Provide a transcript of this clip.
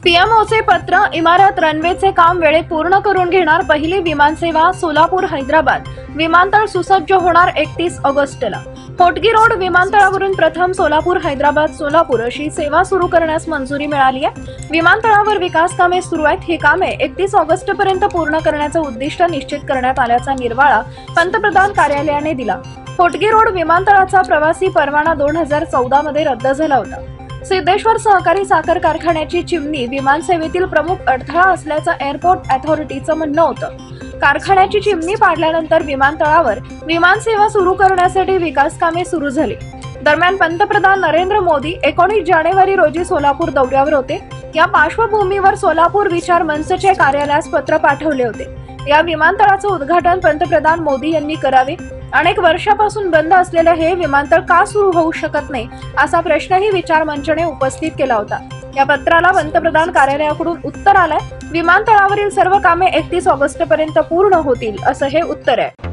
पीएमओचे पत्र, इमारत, रनवेचे काम वेळेत पूर्ण करून घेणार पहिली विमानसेवा सोलापूर हैदराबाद विमानतळ सुसज्ज होणार 31 ऑगस्टला। होटगी रोड विमानतळावरून प्रथम सोलापूर हैदराबाद सोलापूर अशी सेवा सुरू करण्यास मंजुरी मिळाली आहे। विमानतळावर विकास कामे सुरू आहेत। ही कामे 31 ऑगस्ट पर्यंत पूर्ण करण्याचे उद्दिष्ट निश्चित करण्यात आल्याचा निर्वाळा पंतप्रधान कार्यालयाने दिला। होटगी रोड विमानतळाचा प्रवासी परवाना 2014 मध्ये रद्द झाला होता। सिद्धेश्वर सहकारी साखर कारखान्याची चिमणी विमानसेवेतील प्रमुख अडथळा असल्याचं एअरपोर्ट अथॉरिटीचं म्हणणं होतं। कारखान्याची चिमणी पाडल्यानंतर विमानतळावर विमानसेवा सुरू करण्यासाठी विकास कामे सुरू झाली। दरम्यान पंतप्रधान नरेंद्र मोदी 19 जानेवारी रोजी सोलापूर दौऱ्यावर होते। या पार्श्वभूमीवर सोलापूर विचार मंचचे कार्यालयास पत्र पाठवले होते। या विमानतळाचं उद्घाटन पंतप्रधान मोदी यांनी करावे। अनेक वर्षापासून बंद असलेले हे विमानतळ का सुरू होऊ शकत नाही असा प्रश्नही विचार मंचने उपस्थित केला होता। या पत्राला पंतप्रधान कार्यालयाकडून उत्तर आलंय। विमानतळावरील सर्व कामे 31 ऑगस्ट पर्यंत पूर्ण होतील असं हे उत्तर आहे।